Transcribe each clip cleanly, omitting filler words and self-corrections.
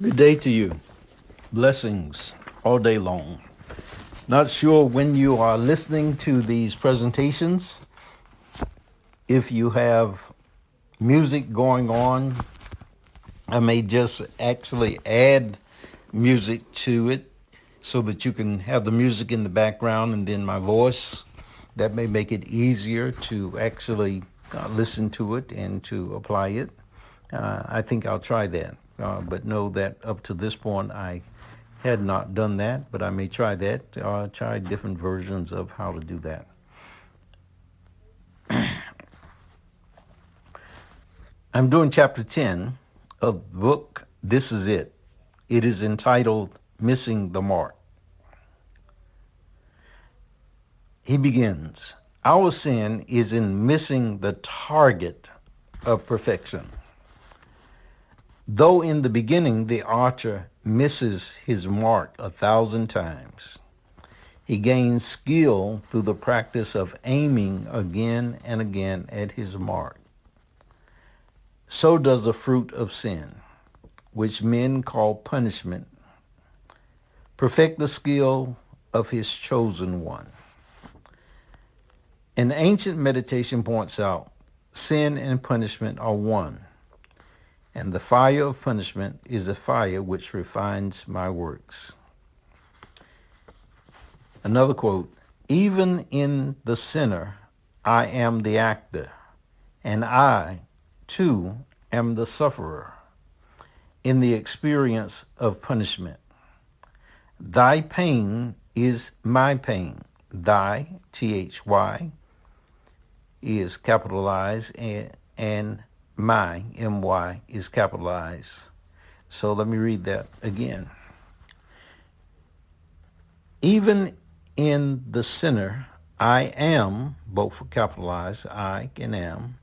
Good day to you. Blessings all day long. Not sure when you are listening to these presentations, if you have music going on. I may just actually add music to it so that you can have the music in the background and then my voice. That may make it easier to actually listen to it and to apply it. I think I'll try that, but know that up to this point I had not done that, but I may try that, try different versions of how to do that. I'm doing chapter 10 of the book, This Is It. It is entitled Missing the Mark. He begins, our sin is in missing the target of perfection. Though in the beginning the archer misses his mark 1,000 times, he gains skill through the practice of aiming again and again at his mark. So does the fruit of sin, which men call punishment, perfect the skill of his chosen one. An ancient meditation points out, sin and punishment are one, and the fire of punishment is a fire which refines my works. Another quote, even in the sinner, I am the actor, and I, too, am the sufferer in the experience of punishment. Thy pain is my pain. Thy, T-H-Y, is capitalized, and my, M-Y, is capitalized. So let me read that again. Even in the sinner, I am, both for capitalized, I and am,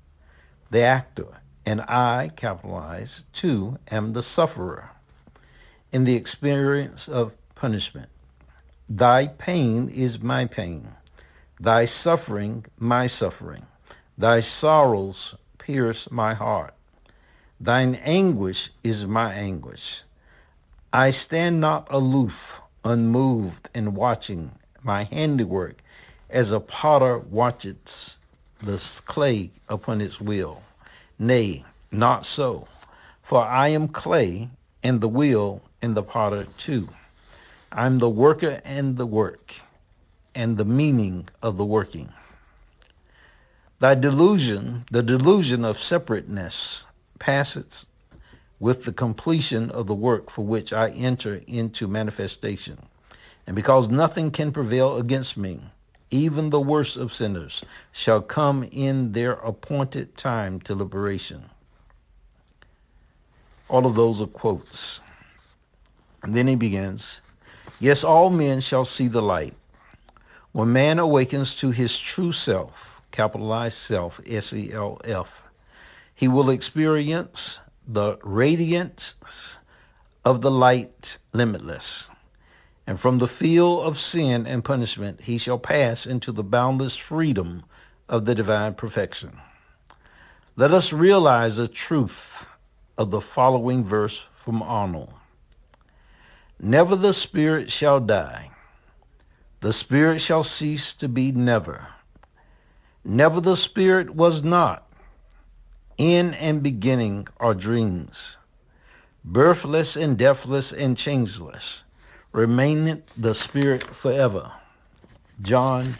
the actor, and I, capitalized, too, am the sufferer in the experience of punishment. Thy pain is my pain. Thy suffering, my suffering. Thy sorrows pierce my heart. Thine anguish is my anguish. I stand not aloof, unmoved, in watching my handiwork as a potter watcheth the clay upon its wheel. Nay, not so, for I am clay, and the wheel, and the potter too. I'm the worker and the work, and the meaning of the working. Thy delusion, the delusion of separateness, passeth with the completion of the work for which I enter into manifestation. And because nothing can prevail against me, even the worst of sinners shall come in their appointed time to liberation. All of those are quotes. And then he begins, yes, all men shall see the light. When man awakens to his true self, capitalized self, S-E-L-F, he will experience the radiance of the light limitless. And from the field of sin and punishment, he shall pass into the boundless freedom of the divine perfection. Let us realize the truth of the following verse from Arnold. Never the spirit shall die. The spirit shall cease to be never. Never the spirit was not. In and beginning are dreams. Birthless and deathless and changeless, remaineth the spirit forever. John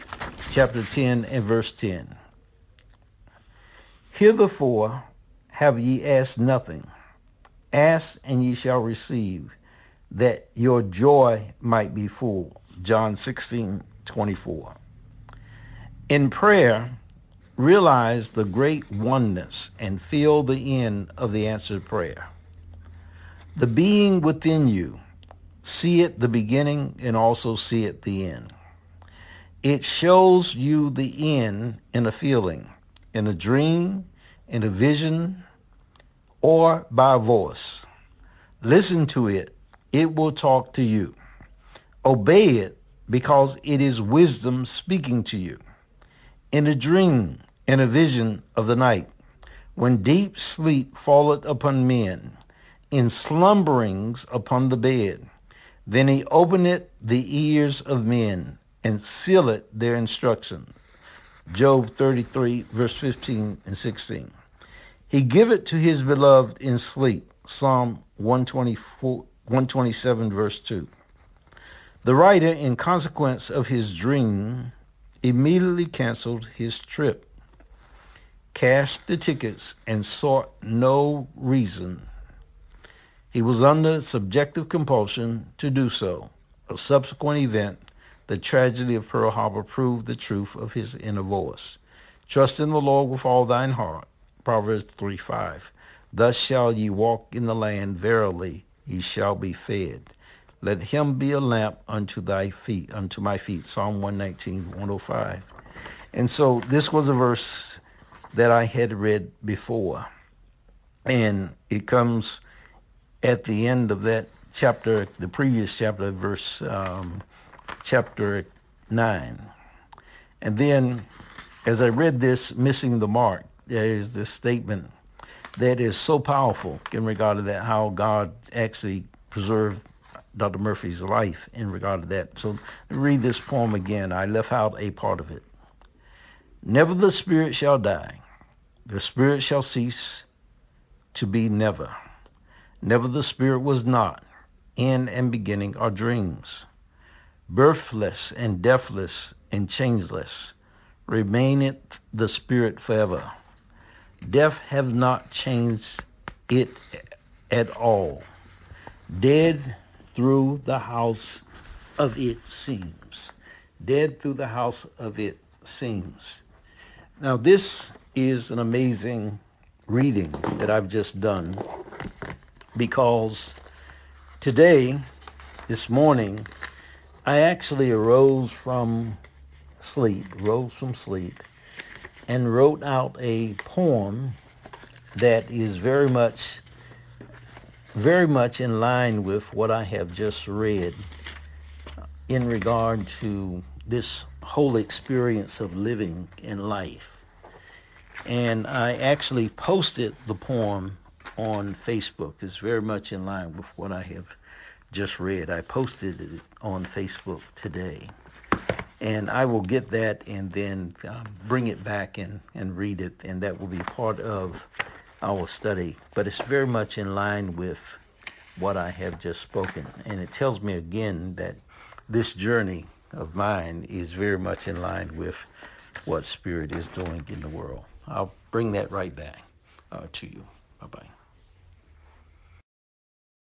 chapter 10 and verse 10. Hitherefore have ye asked nothing. Ask and ye shall receive, that your joy might be full. John 16:24. In prayer, realize the great oneness and feel the end of the answered prayer. The being within you, see it the beginning and also see it the end. It shows you the end in a feeling, in a dream, in a vision, or by a voice. Listen to it. It will talk to you. Obey it because it is wisdom speaking to you. In a dream, in a vision of the night, when deep sleep falleth upon men, in slumberings upon the bed. Then he openeth the ears of men and sealeth their instruction. Job 33, verse 15 and 16. He giveth to his beloved in sleep. Psalm 127, verse 2. The writer, in consequence of his dream, immediately canceled his trip, cashed the tickets, and sought no reason. He was under subjective compulsion to do so. A subsequent event, the tragedy of Pearl Harbor, proved the truth of his inner voice. Trust in the Lord with all thine heart. Proverbs 3:5. Thus shall ye walk in the land, verily ye shall be fed. Let him be a lamp unto thy feet, unto my feet. Psalm 119, 105. And so this was a verse that I had read before. And it comes at the end of that chapter, the previous chapter, verse chapter 9. And then as I read this, missing the mark, there is this statement that is so powerful in regard to that, how God actually preserved Dr. Murphy's life in regard to that. So read this poem again. I left out a part of it. Never the spirit shall die. The spirit shall cease to be never. Never the spirit was not. End and beginning are dreams. Birthless and deathless and changeless remaineth the spirit forever. Death have not changed it at all. Dead through the house of it seems. Dead through the house of it seems. Now this is an amazing reading that I've just done, because today, this morning, I actually rose from sleep, and wrote out a poem that is very much in line with what I have just read in regard to this whole experience of living in life. And I actually posted the poem on Facebook. It's very much in line with what I have just read. I posted it on Facebook today. And I will get that and then bring it back and read it, and that will be part of our study. But it's very much in line with what I have just spoken. And it tells me again that this journey of mine is very much in line with what Spirit is doing in the world. I'll bring that right back to you. Bye-bye.